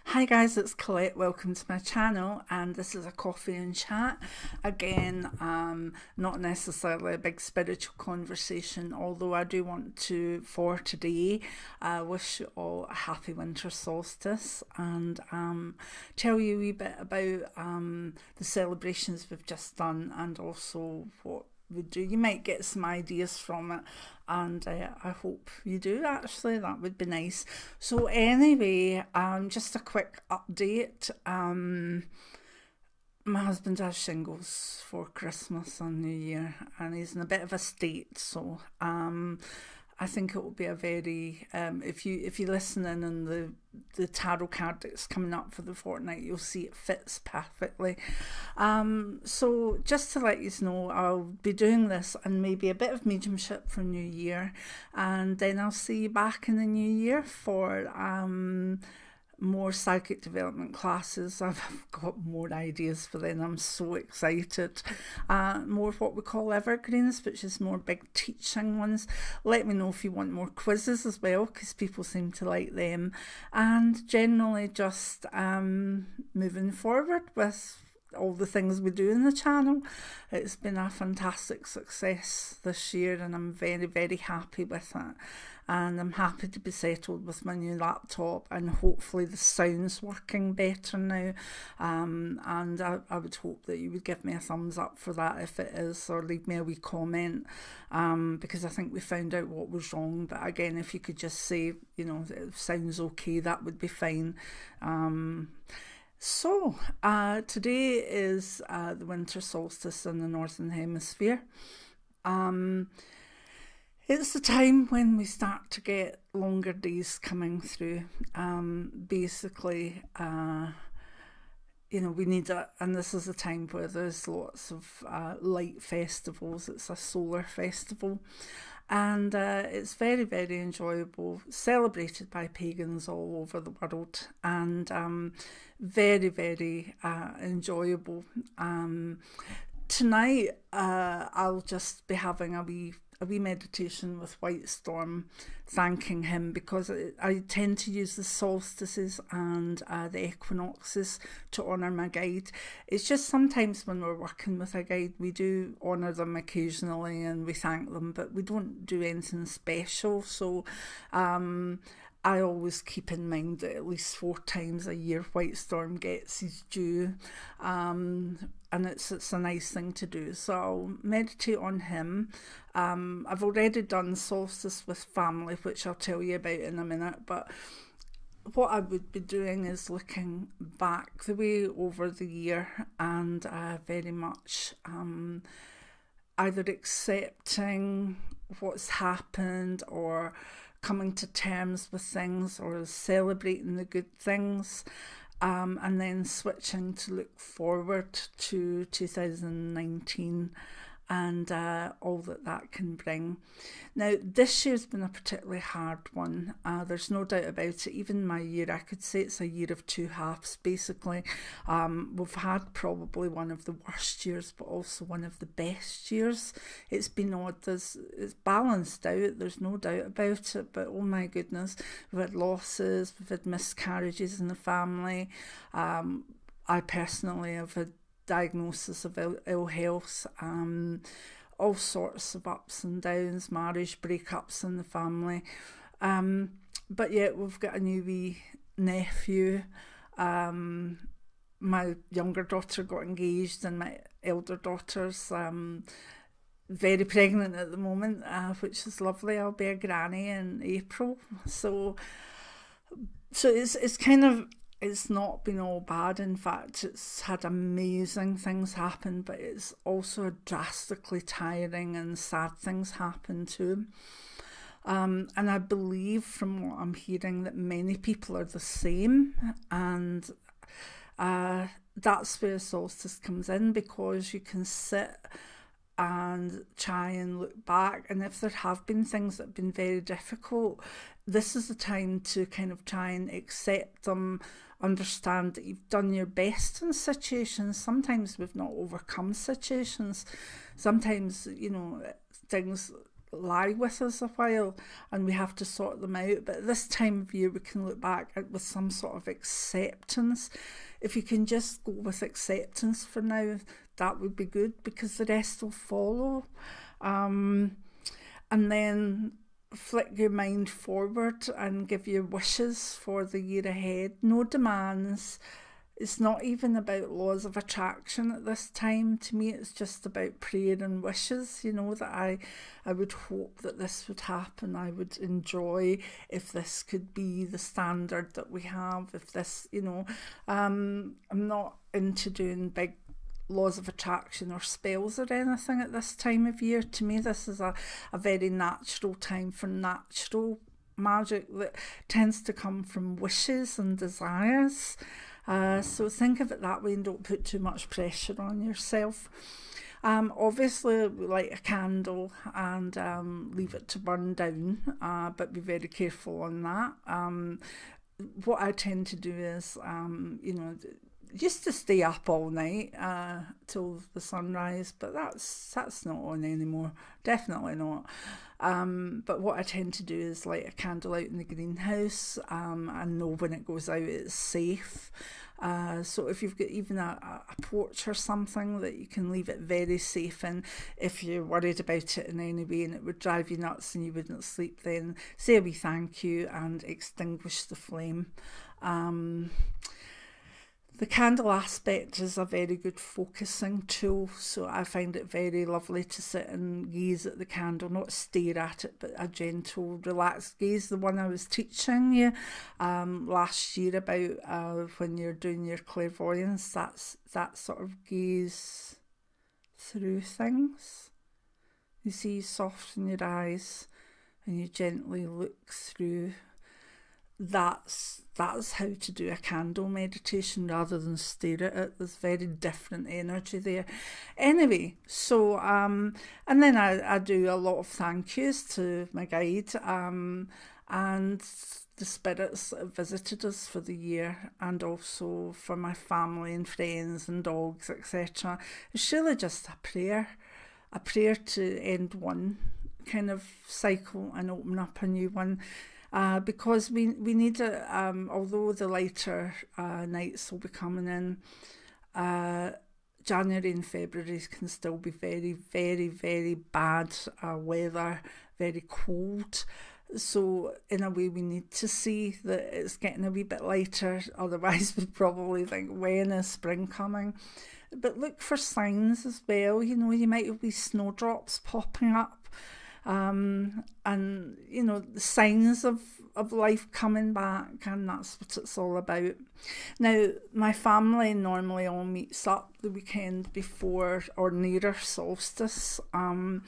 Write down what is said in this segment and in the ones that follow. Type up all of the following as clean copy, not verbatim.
Hi guys, it's Colette. Welcome to my channel, and this is a coffee and chat. Again, not necessarily a big spiritual conversation, although I do want to, for today, wish you all a happy winter solstice and tell you a wee bit about the celebrations we've just done and also what we do. You might get some ideas from it, and I hope you do. Actually, that would be nice. So anyway, just a quick update. My husband has shingles for Christmas and New Year, and he's in a bit of a state. So I think it will be a very if you listen in on the tarot card that's coming up for the fortnight, you'll see it fits perfectly. So just to let you know, I'll be doing this and maybe a bit of mediumship for New Year, and then I'll see you back in the new year for more psychic development classes. I've got more ideas for them. I'm so excited. More what we call evergreens, which is more big teaching ones. Let me know if you want more quizzes as well, because people seem to like them. And generally just moving forward with all the things we do in the channel. It's been a fantastic success this year, and I'm very, very happy with it. And I'm happy to be settled with my new laptop, and hopefully the sound's working better now. And I would hope that you would give me a thumbs up for that if it is, or leave me a wee comment, because I think we found out what was wrong. But again, if you could just say, you know, it sounds okay, that would be fine. So today is the winter solstice in the Northern Hemisphere. It's the time when we start to get longer days coming through. Basically, we need it, and this is a time where there's lots of light festivals. It's a solar festival, and it's very, very enjoyable, celebrated by pagans all over the world, and very, very enjoyable. Tonight, I'll just be having a wee meditation with White Storm, thanking him, because I tend to use the solstices and the equinoxes to honour my guide. It's just sometimes when we're working with a guide, we do honour them occasionally and we thank them, but we don't do anything special. So I always keep in mind that at least 4 times a year White Storm gets his due, and it's a nice thing to do. So I'll meditate on him. I've already done Solstice with Family, which I'll tell you about in a minute, but what I would be doing is looking back the way over the year, and very much either accepting what's happened or coming to terms with things or celebrating the good things, and then switching to look forward to 2019 and all that can bring. Now, this year's been a particularly hard one. There's no doubt about it. Even my year, I could say it's a year of 2 halves, basically. We've had probably one of the worst years, but also one of the best years. It's been odd. It's balanced out, there's no doubt about it, but oh my goodness, we've had losses, we've had miscarriages in the family. I personally have had diagnosis of ill health, all sorts of ups and downs, marriage breakups in the family, but yet we've got a new wee nephew. My younger daughter got engaged, and my elder daughter's very pregnant at the moment, which is lovely. I'll be a granny in April, so it's kind of, it's not been all bad. In fact, it's had amazing things happen, but it's also drastically tiring and sad things happen too. And I believe from what I'm hearing that many people are the same, and that's where solstice comes in, because you can sit and try and look back, and if there have been things that have been very difficult, this is the time to kind of try and accept them, understand that you've done your best in situations. Sometimes we've not overcome situations. Sometimes, things lie with us a while and we have to sort them out. But at this time of year, we can look back with some sort of acceptance. If you can just go with acceptance for now, that would be good, because the rest will follow. And then flick your mind forward and give your wishes for the year ahead. No demands. It's not even about laws of attraction at this time. To me, it's just about prayer and wishes, that I would hope that this would happen. I would enjoy if this could be the standard that we have. If this, I'm not into doing big laws of attraction or spells or anything at this time of year. To me, this is a very natural time for natural magic that tends to come from wishes and desires. So think of it that way and don't put too much pressure on yourself. Obviously, light a candle and leave it to burn down, but be very careful on that. What I tend to do is, just to stay up all night till the sunrise, but that's not on anymore, definitely not. But what I tend to do is light a candle out in the greenhouse and know when it goes out it's safe. So if you've got even a porch or something, that you can leave it very safe in. If you're worried about it in any way and it would drive you nuts and you wouldn't sleep, then say a wee thank you and extinguish the flame. The candle aspect is a very good focusing tool, so I find it very lovely to sit and gaze at the candle, not stare at it, but a gentle, relaxed gaze. The one I was teaching you last year about when you're doing your clairvoyance, that's that sort of gaze through things. You see, you soften your eyes and you gently look through. That's how to do a candle meditation rather than stare at it. There's very different energy there. Anyway, so and then I do a lot of thank yous to my guide and the spirits that have visited us for the year, and also for my family and friends and dogs, etc. It's really just a prayer to end one kind of cycle and open up a new one. Because we need it, although the lighter nights will be coming in, January and February can still be very, very, very bad weather, very cold. So in a way we need to see that it's getting a wee bit lighter, otherwise we probably think, when is spring coming? But look for signs as well, you might have wee snowdrops popping up. And the signs of life coming back, and that's what it's all about. Now, my family normally all meets up the weekend before or nearer solstice, and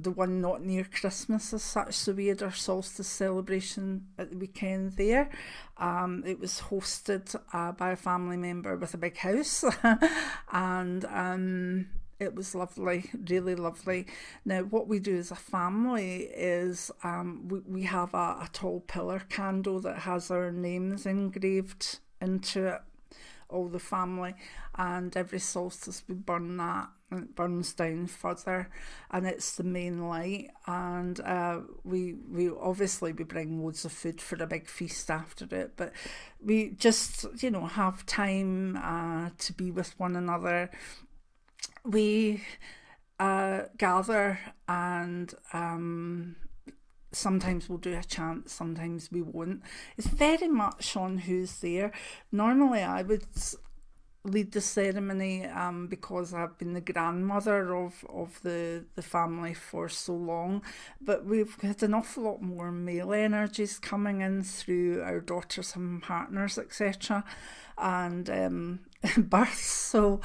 the one not near Christmas as such, so we had our solstice celebration at the weekend there. It was hosted by a family member with a big house and it was lovely, really lovely. Now, what we do as a family is we have a tall pillar candle that has our names engraved into it, all the family, and every solstice we burn that, and it burns down further, and it's the main light. And we obviously we bring loads of food for a big feast after it, but we just have time to be with one another. We gather and sometimes we'll do a chant, sometimes we won't. It's very much on who's there. Normally I would lead the ceremony because I've been the grandmother of the family for so long, but we've had an awful lot more male energies coming in through our daughters and partners, etc. and births, so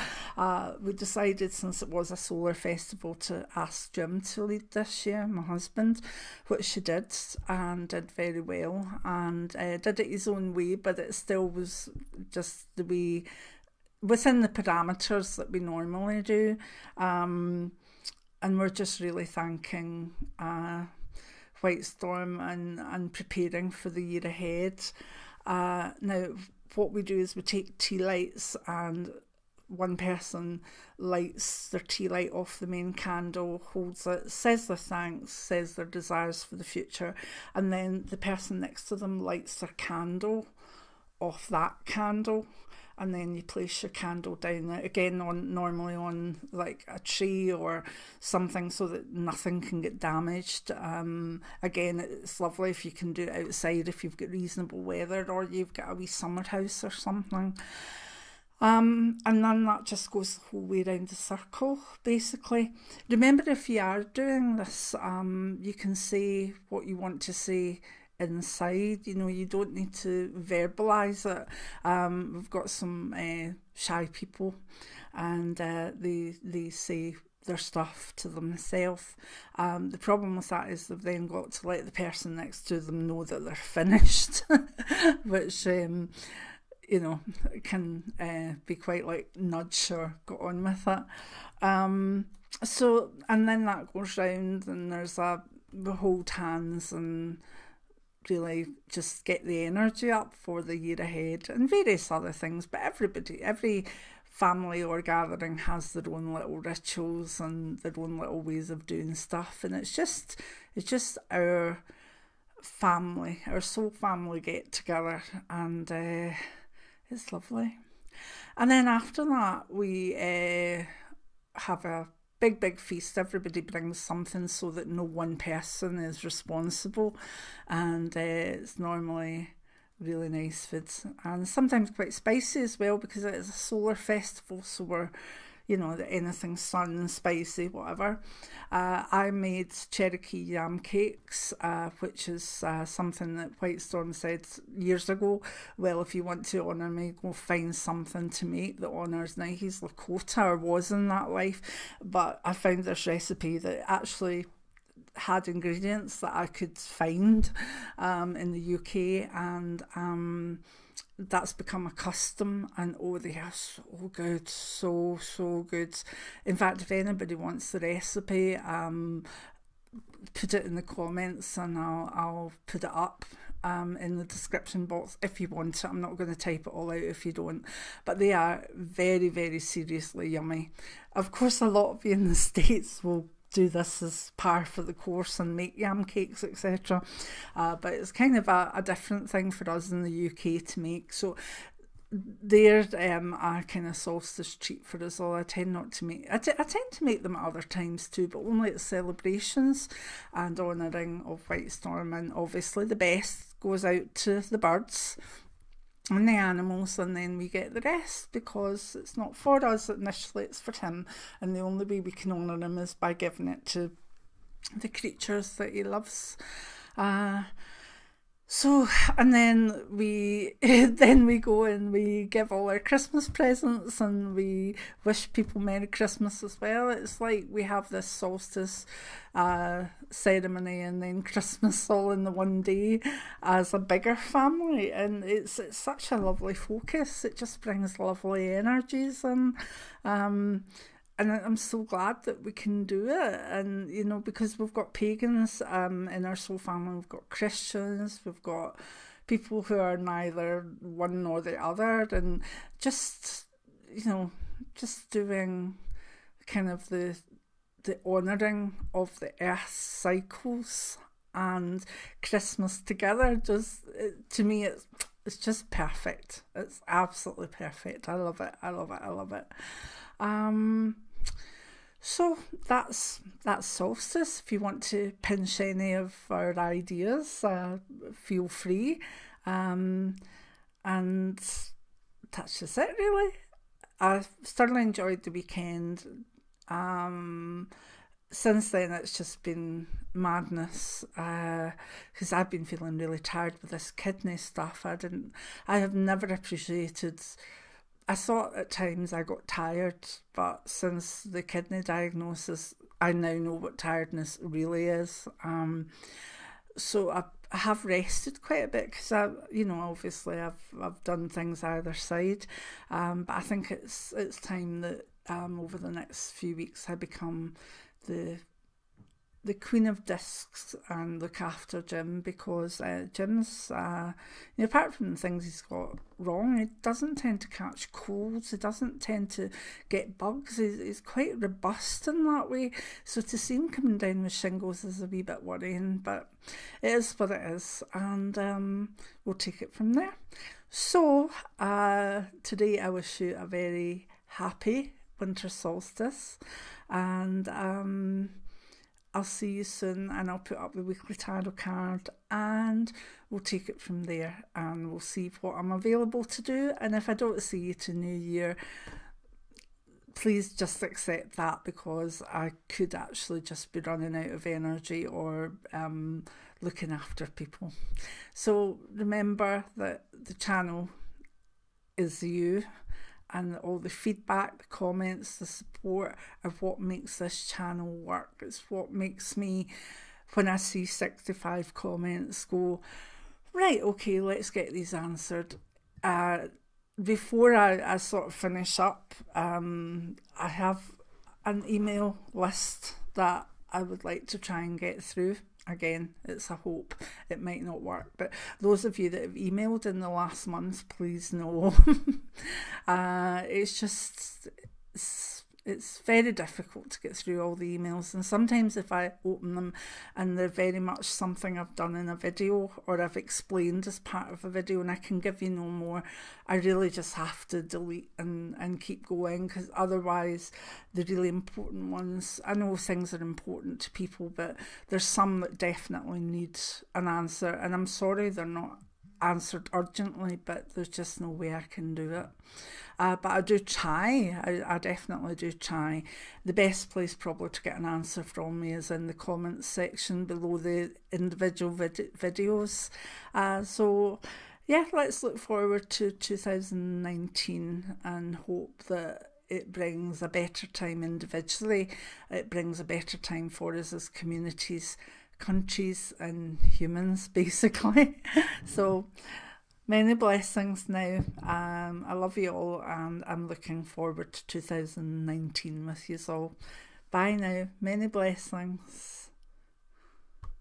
we decided, since it was a solar festival, to ask Jim to lead this year, my husband, which he did, and did very well, and did it his own way, but it still was just the way, within the parameters that we normally do, and we're just really thanking White Storm and preparing for the year ahead. Now, what we do is we take tea lights and one person lights their tea light off the main candle, holds it, says their thanks, says their desires for the future, and then the person next to them lights their candle off that candle, and then you place your candle down again normally on like a tree or something so that nothing can get damaged. Again, it's lovely if you can do it outside if you've got reasonable weather or you've got a wee summer house or something. And then that just goes the whole way around the circle, basically. Remember, if you are doing this, you can say what you want to say inside. You don't need to verbalise it. We've got some shy people, and they say their stuff to themselves. The problem with that is they've then got to let the person next to them know that they're finished, which can be quite like nudge or go on with it. So, and then that goes round, and there's we hold hands and really just get the energy up for the year ahead and various other things. But every family or gathering has their own little rituals and their own little ways of doing stuff, and it's just our family, our soul family get together, and it's lovely. And then after that we have a big feast. Everybody brings something so that no one person is responsible, and it's normally really nice food and sometimes quite spicy as well, because it is a solar festival, so we're anything sun, spicy, whatever. I made Cherokee yam cakes, which is something that White Storm said years ago, well, if you want to honour me, go find something to make that honours. Now, he's Lakota, or was in that life, but I found this recipe that actually had ingredients that I could find in the UK, and that's become a custom, and they are so good, so good. In fact, if anybody wants the recipe, put it in the comments and I'll put it up in the description box if you want it. I'm not going to type it all out if you don't, but they are very, very seriously yummy. Of course, a lot of you in the States will do this as par for the course and make yam cakes, etc. But it's kind of a different thing for us in the UK to make. So they're a kind of solstice treat for us all. I tend not to make. I tend to make them at other times too, but only at celebrations and honouring of White Storm. And obviously the best goes out to the birds and the animals, and then we get the rest, because it's not for us initially, it's for him, and the only way we can honour him is by giving it to the creatures that he loves. So, and then we go and we give all our Christmas presents, and we wish people Merry Christmas as well. It's like we have this solstice ceremony and then Christmas all in the one day as a bigger family, and it's such a lovely focus. It just brings lovely energies, and I'm so glad that we can do it. And because we've got pagans in our soul family, we've got Christians, we've got people who are neither one nor the other, and just doing kind of the honouring of the earth cycles and Christmas together. To me, it's just perfect. It's absolutely perfect. I love it. So that's solstice. If you want to pinch any of our ideas, feel free. And that's just it, really. I thoroughly enjoyed the weekend. Since then, it's just been madness, because I've been feeling really tired with this kidney stuff. I have never appreciated. I thought at times I got tired, but since the kidney diagnosis, I now know what tiredness really is. So I have rested quite a bit, because obviously I've done things either side. But I think it's time that over the next few weeks I become the the queen of discs and look after Jim, because Jim's, apart from the things he's got wrong, he doesn't tend to catch colds, he doesn't tend to get bugs, he's quite robust in that way. So to see him coming down with shingles is a wee bit worrying, but it is what it is, and we'll take it from there. So today I wish you a very happy winter solstice, and I'll see you soon, and I'll put up the weekly tarot card and we'll take it from there, and we'll see what I'm available to do. And if I don't see you to New Year, please just accept that, because I could actually just be running out of energy or looking after people. So remember that the channel is you, and all the feedback, the comments, the support are what makes this channel work. It's what makes me, when I see 65 comments, go, right, okay, let's get these answered. Before I sort of finish up, I have an email list that I would like to try and get through. Again, it's a hope. It might not work, but those of you that have emailed in the last month, please know. It's just, it's very difficult to get through all the emails, and sometimes if I open them and they're very much something I've done in a video or I've explained as part of a video and I can give you no more, I really just have to delete and keep going, because otherwise the really important ones, I know things are important to people, but there's some that definitely need an answer, and I'm sorry they're not answered urgently, but there's just no way I can do it. But I do try. I definitely do try. The best place probably to get an answer from me is in the comments section below the individual videos. So yeah, let's look forward to 2019 and hope that it brings a better time individually. It brings a better time for us as communities, countries and humans, basically. So many blessings now. I love you all, and I'm looking forward to 2019 with you all. Bye now. Many blessings.